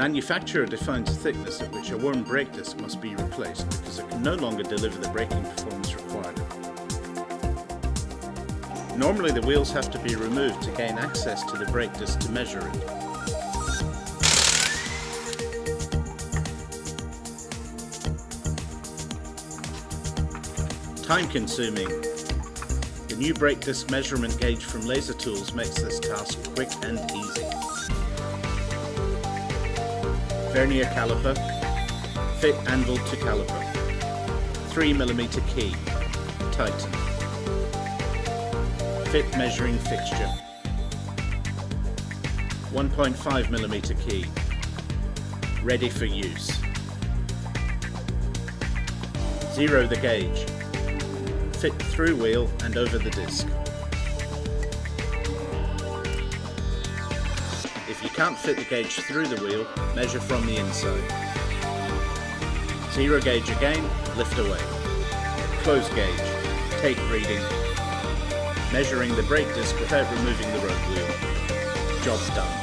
manufacturer defines a thickness at which a worn brake disc must be replaced because it can no longer deliver the braking performance required. Normally the wheels have to be removed to gain access to the brake disc to measure it. Time consuming. The new brake disc measurement gauge from Laser Tools makes this task quick and easy. Vernier caliper. Fit anvil to caliper. 3mm key. Tighten. Fit measuring fixture. 1.5mm key. Ready for use. Zero the gauge. Fit through wheel and over the disc. If you can't fit the gauge through the wheel, measure from the inside. Zero gauge again, lift away. Close gauge, take reading. Measuring the brake disc without removing the road wheel. Job done.